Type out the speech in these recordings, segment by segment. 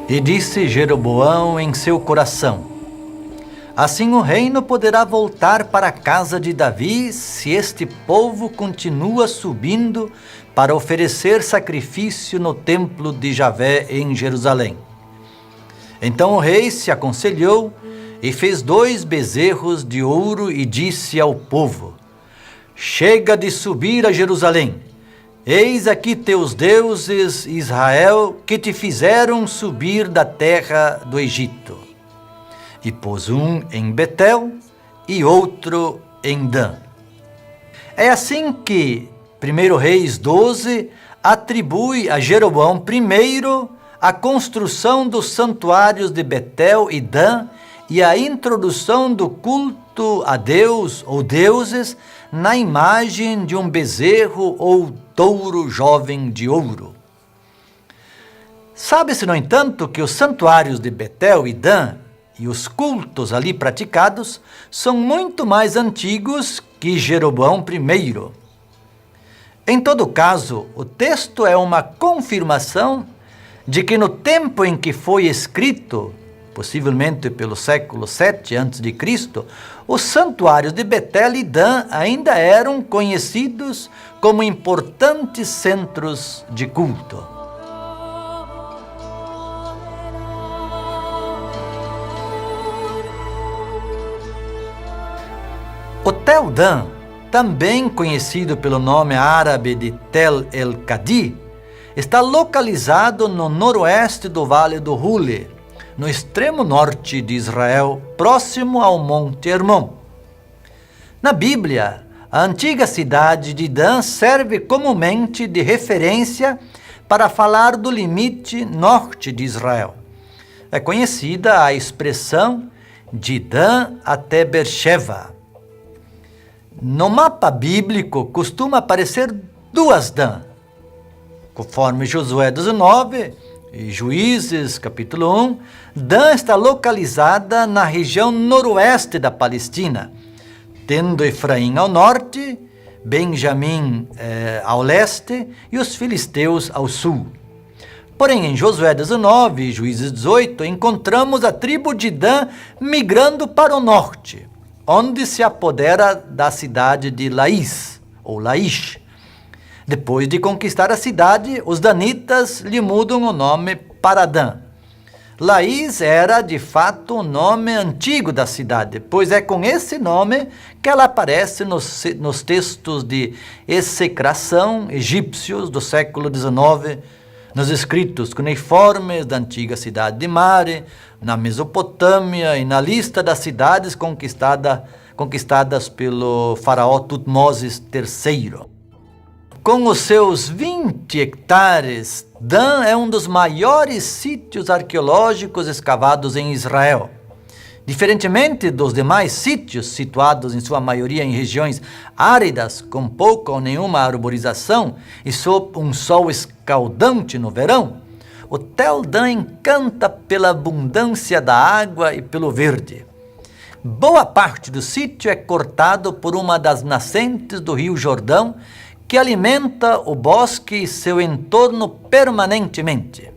E disse Jeroboão em seu coração: assim o reino poderá voltar para a casa de Davi se este povo continua subindo para oferecer sacrifício no templo de Javé em Jerusalém. Então o rei se aconselhou e fez 2 bezerros de ouro e disse ao povo: chega de subir a Jerusalém. Eis aqui teus deuses, Israel, que te fizeram subir da terra do Egito. E pôs um em Betel e outro em Dan. É assim que 1 Reis 12 atribui a Jeroboão I a construção dos santuários de Betel e Dan e a introdução do culto a Deus ou deuses na imagem de um bezerro ou touro jovem de ouro. Sabe-se, no entanto, que os santuários de Betel e Dan e os cultos ali praticados são muito mais antigos que Jeroboão I. Em todo caso, o texto é uma confirmação de que no tempo em que foi escrito, possivelmente pelo século 7 a.C., os santuários de Betel e Dan ainda eram conhecidos como importantes centros de culto. O Tel Dan, também conhecido pelo nome árabe de Tel El-Kadi, está localizado no noroeste do Vale do Hule, no extremo norte de Israel, próximo ao Monte Hermon. Na Bíblia, a antiga cidade de Dan serve comumente de referência para falar do limite norte de Israel. É conhecida a expressão de Dan até Beersheba. No mapa bíblico costuma aparecer 2 Dan. Conforme Josué 19 e Juízes capítulo 1, Dan está localizada na região noroeste da Palestina, tendo Efraim ao norte, Benjamim ao leste e os filisteus ao sul. Porém, em Josué 19 e Juízes 18, encontramos a tribo de Dan migrando para o norte, onde se apodera da cidade de Laís, ou Laish. Depois de conquistar a cidade, os danitas lhe mudam o nome para Dan. Laís era, de fato, o nome antigo da cidade, pois é com esse nome que ela aparece nos textos de execração egípcios do século XIX, nos escritos cuneiformes da antiga cidade de Mare, na Mesopotâmia e na lista das cidades conquistadas pelo faraó Tutmoses III. Com os seus 20 hectares, Dan é um dos maiores sítios arqueológicos escavados em Israel. Diferentemente dos demais sítios, situados em sua maioria em regiões áridas, com pouca ou nenhuma arborização e sob um sol escaldante no verão, o Tel Dan encanta pela abundância da água e pelo verde. Boa parte do sítio é cortado por uma das nascentes do rio Jordão, que alimenta o bosque e seu entorno permanentemente.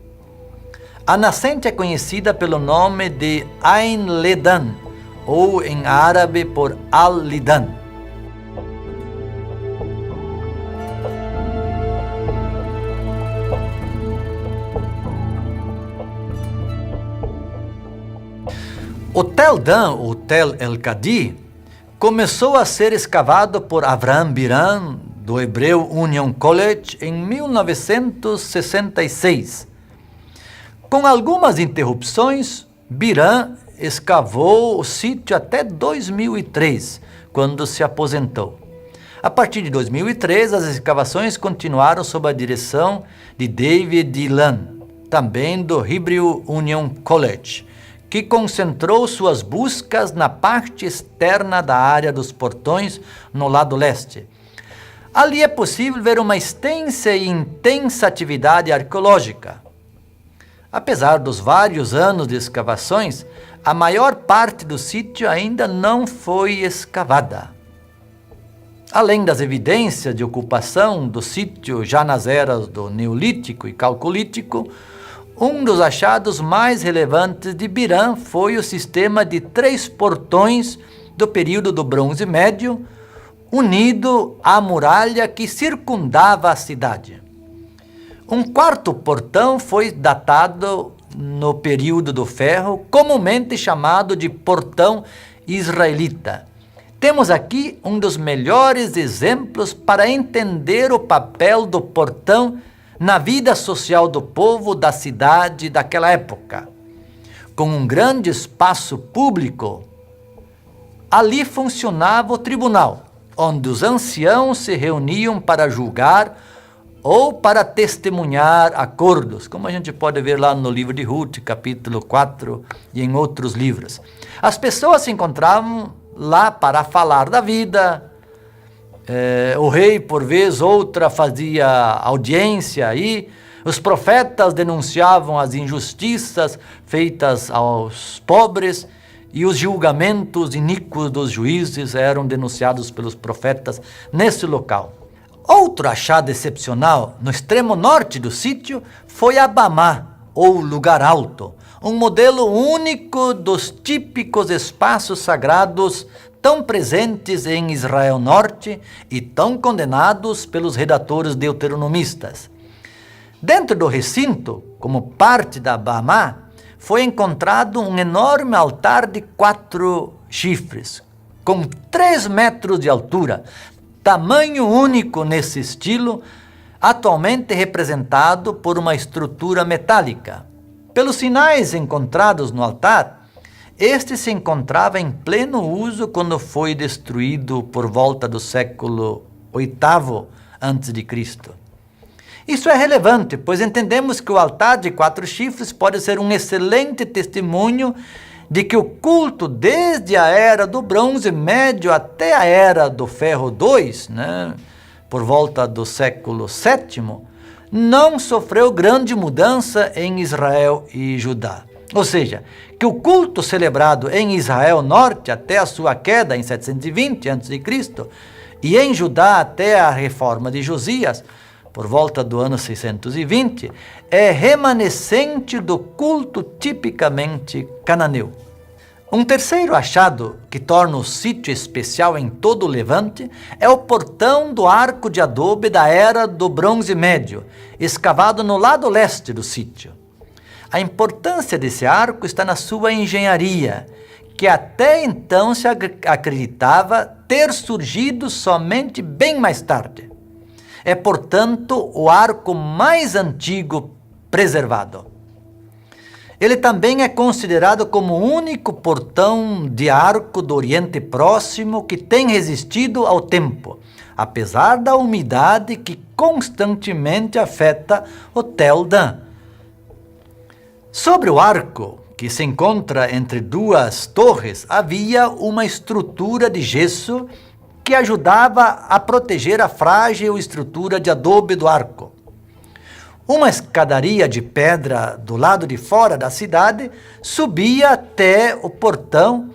A nascente é conhecida pelo nome de Ain Ledan, ou em árabe por Al-Lidan. O Tel Dan, ou Tel El-Kadi, começou a ser escavado por Avraham Biran, do Hebrew Union College, em 1966. Com algumas interrupções, Biran escavou o sítio até 2003, quando se aposentou. A partir de 2003, as escavações continuaram sob a direção de David Dillon, também do Hebrew Union College, que concentrou suas buscas na parte externa da área dos portões, no lado leste. Ali é possível ver uma extensa e intensa atividade arqueológica. Apesar dos vários anos de escavações, a maior parte do sítio ainda não foi escavada. Além das evidências de ocupação do sítio já nas eras do Neolítico e Calcolítico, Um dos achados mais relevantes de Biram foi o sistema de 3 portões do período do Bronze Médio, unido à muralha que circundava a cidade. Um quarto portão foi datado no período do Ferro, comumente chamado de portão israelita. Temos aqui um dos melhores exemplos para entender o papel do portão na vida social do povo da cidade daquela época. Com um grande espaço público, ali funcionava o tribunal, onde os anciãos se reuniam para julgar ou para testemunhar acordos, como a gente pode ver lá no livro de Ruth, capítulo 4, e em outros livros. As pessoas se encontravam lá para falar da vida. O rei, por vez outra, fazia audiência aí. Os profetas denunciavam as injustiças feitas aos pobres, e os julgamentos iníquos dos juízes eram denunciados pelos profetas nesse local. Outro achado excepcional no extremo norte do sítio foi a Bamá, ou lugar alto, um modelo único dos típicos espaços sagrados tão presentes em Israel Norte e tão condenados pelos redatores deuteronomistas. Dentro do recinto, como parte da Bamá, foi encontrado um enorme altar de 4 chifres, com 3 metros de altura, tamanho único nesse estilo, atualmente representado por uma estrutura metálica. Pelos sinais encontrados no altar, este se encontrava em pleno uso quando foi destruído por volta do século VIII a.C. Isso é relevante, pois entendemos que o altar de 4 chifres pode ser um excelente testemunho de que o culto desde a era do Bronze Médio até a era do Ferro II, por volta do século VII, não sofreu grande mudança em Israel e Judá. Ou seja, que o culto celebrado em Israel Norte até a sua queda em 720 a.C. e em Judá até a reforma de Josias, por volta do ano 620, é remanescente do culto tipicamente cananeu. Um terceiro achado que torna o sítio especial em todo o Levante é o portão do arco de adobe da era do Bronze Médio, escavado no lado leste do sítio. A importância desse arco está na sua engenharia, que até então se acreditava ter surgido somente bem mais tarde. É, portanto, o arco mais antigo preservado. Ele também é considerado como o único portão de arco do Oriente Próximo que tem resistido ao tempo, apesar da umidade que constantemente afeta o Tel Dan. Sobre o arco, que se encontra entre 2 torres, havia uma estrutura de gesso que ajudava a proteger a frágil estrutura de adobe do arco. Uma escadaria de pedra do lado de fora da cidade subia até o portão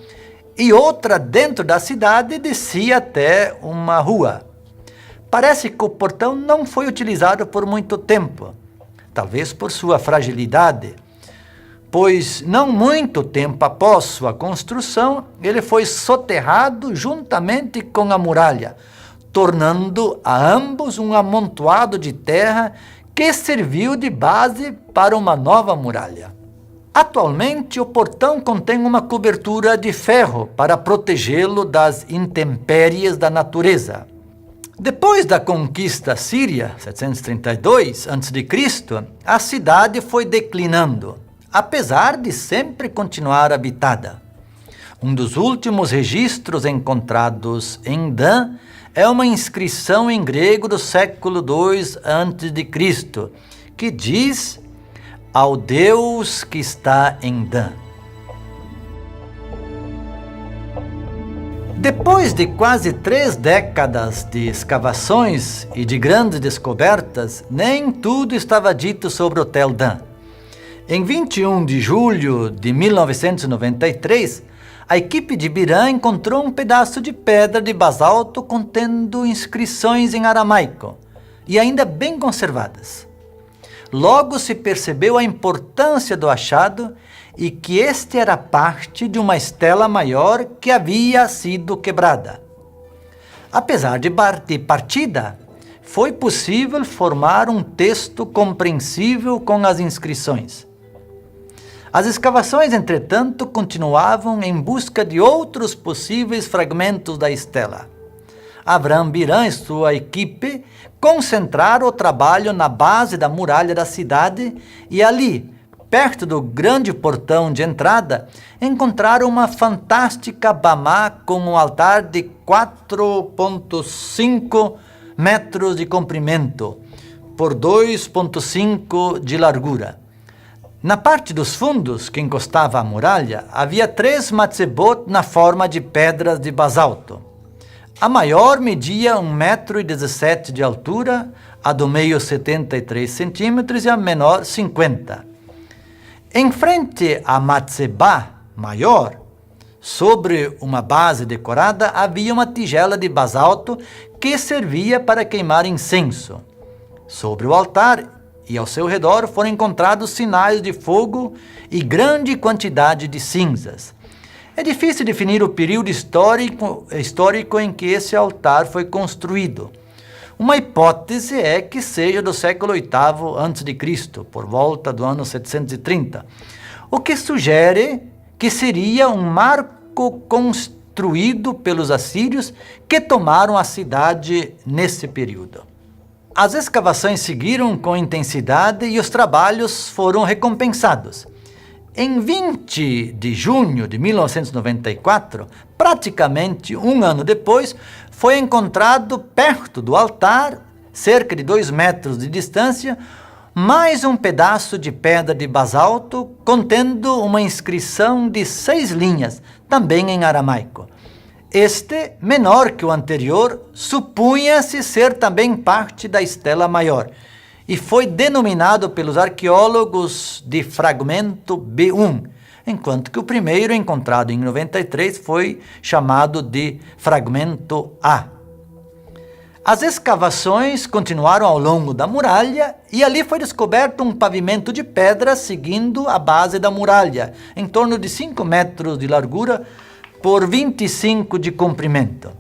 e outra dentro da cidade descia até uma rua. Parece que o portão não foi utilizado por muito tempo, talvez por sua fragilidade, pois não muito tempo após sua construção, ele foi soterrado juntamente com a muralha, tornando a ambos um amontoado de terra que serviu de base para uma nova muralha. Atualmente, o portão contém uma cobertura de ferro para protegê-lo das intempéries da natureza. Depois da conquista síria, 732 a.C., a cidade foi declinando, apesar de sempre continuar habitada. Um dos últimos registros encontrados em Dan é uma inscrição em grego do século II a.C., que diz: ao Deus que está em Dan. Depois de quase 3 décadas de escavações e de grandes descobertas, nem tudo estava dito sobre o Tel Dan. Em 21 de julho de 1993, a equipe de Biram encontrou um pedaço de pedra de basalto contendo inscrições em aramaico e ainda bem conservadas. logo se percebeu a importância do achado e que este era parte de uma estela maior que havia sido quebrada. Apesar de partida, foi possível formar um texto compreensível com as inscrições. As escavações, entretanto, continuavam em busca de outros possíveis fragmentos da estela. Abraham Biran e sua equipe concentraram o trabalho na base da muralha da cidade e ali, perto do grande portão de entrada, encontraram uma fantástica bamá com um altar de 4,5 metros de comprimento por 2,5 de largura. Na parte dos fundos, que encostava à muralha, havia 3 matzebot na forma de pedras de basalto. A maior media 1,17 m de altura, a do meio 73 centímetros e a menor 50. Em frente à matzebá maior, sobre uma base decorada, havia uma tigela de basalto que servia para queimar incenso. Sobre o altar e ao seu redor foram encontrados sinais de fogo e grande quantidade de cinzas. É difícil definir o período histórico em que esse altar foi construído. Uma hipótese é que seja do século VIII a.C., por volta do ano 730, o que sugere que seria um marco construído pelos assírios que tomaram a cidade nesse período. As escavações seguiram com intensidade e os trabalhos foram recompensados. Em 20 de junho de 1994, praticamente um ano depois, foi encontrado perto do altar, cerca de 2 metros de distância, mais um pedaço de pedra de basalto contendo uma inscrição de 6 linhas, também em aramaico. Este, menor que o anterior, supunha-se ser também parte da estela maior e foi denominado pelos arqueólogos de fragmento B1, enquanto que o primeiro, encontrado em 93, foi chamado de fragmento A. As escavações continuaram ao longo da muralha e ali foi descoberto um pavimento de pedra seguindo a base da muralha, em torno de 5 metros de largura por 25 de comprimento.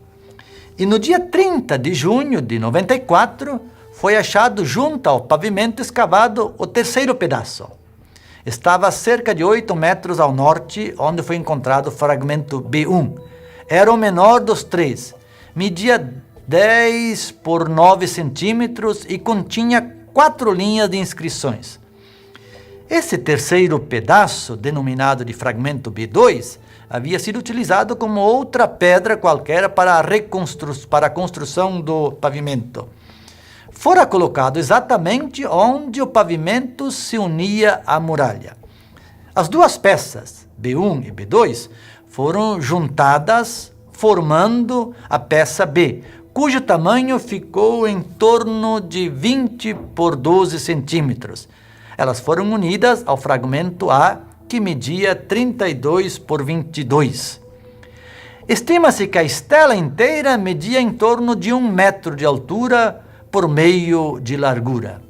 E no dia 30 de junho de 94, foi achado junto ao pavimento escavado o terceiro pedaço. Estava a cerca de 8 metros ao norte, onde foi encontrado o fragmento B1. Era o menor dos 3, media 10 por 9 centímetros e continha 4 linhas de inscrições. Esse terceiro pedaço, denominado de fragmento B2, havia sido utilizado como outra pedra qualquer para a construção do pavimento. Fora colocado exatamente onde o pavimento se unia à muralha. As duas peças, B1 e B2, foram juntadas formando a peça B, cujo tamanho ficou em torno de 20 por 12 centímetros. Elas foram unidas ao fragmento A, que media 32 por 22. Estima-se que a estela inteira media em torno de 1 metro de altura por meio de largura.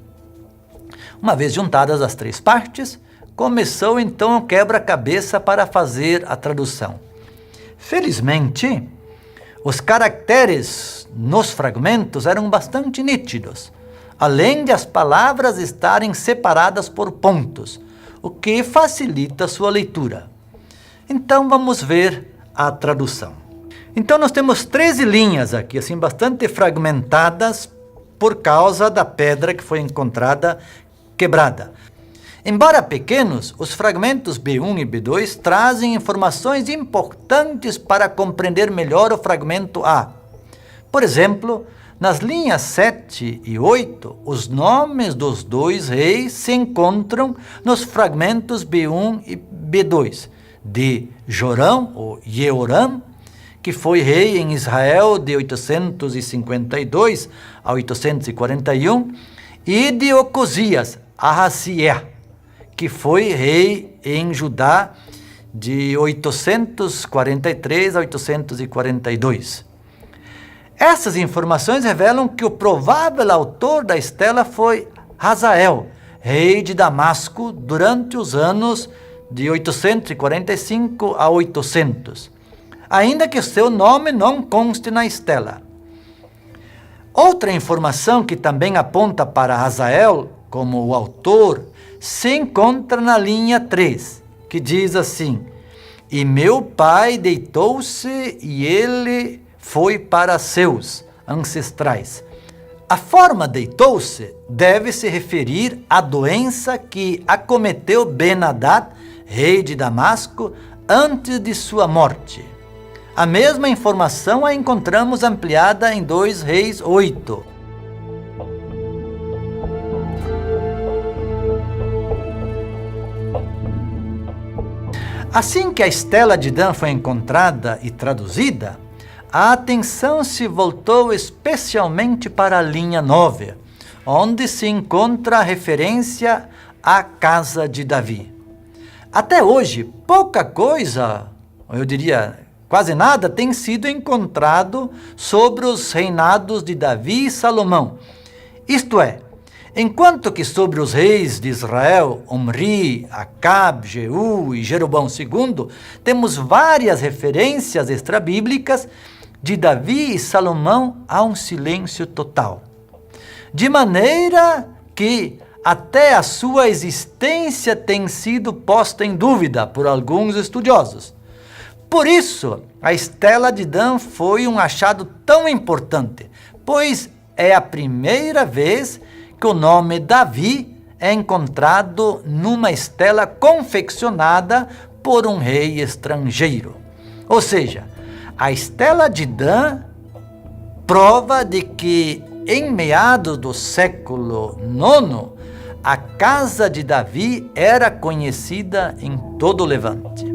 Uma vez juntadas as 3 partes, começou então o quebra-cabeça para fazer a tradução. Felizmente, os caracteres nos fragmentos eram bastante nítidos, além de as palavras estarem separadas por pontos, o que facilita sua leitura. Então vamos ver a tradução. Então nós temos 13 linhas aqui, assim, bastante fragmentadas por causa da pedra que foi encontrada quebrada. Embora pequenos, os fragmentos B1 e B2 trazem informações importantes para compreender melhor o fragmento A. Por exemplo, nas linhas 7 e 8, os nomes dos 2 reis se encontram nos fragmentos B1 e B2, de Jorão, ou Jehoram, que foi rei em Israel de 852 a 841, e de Ocosias, Ahaziah, que foi rei em Judá de 843 a 842. Essas informações revelam que o provável autor da estela foi Hazael, rei de Damasco, durante os anos de 845 a 800, ainda que seu nome não conste na estela. Outra informação que também aponta para Hazael como o autor se encontra na linha 3, que diz assim: e meu pai deitou-se e ele foi para seus ancestrais. A forma deitou-se deve se referir à doença que acometeu Ben-Hadad, rei de Damasco, antes de sua morte. A mesma informação a encontramos ampliada em 2 Reis 8. Assim que a estela de Dan foi encontrada e traduzida, a atenção se voltou especialmente para a linha 9, onde se encontra a referência à casa de Davi. Até hoje, pouca coisa, eu diria quase nada, tem sido encontrado sobre os reinados de Davi e Salomão. Isto é, enquanto que sobre os reis de Israel, Omri, Acabe, Jeú e Jeroboão II, temos várias referências extrabíblicas, de Davi e Salomão há um silêncio total. De maneira que até a sua existência tem sido posta em dúvida por alguns estudiosos. Por isso, a estela de Dan foi um achado tão importante, pois é a primeira vez que o nome Davi é encontrado numa estela confeccionada por um rei estrangeiro. Ou seja, a estela de Dan prova de que, em meados do século IX, a casa de Davi era conhecida em todo o Levante.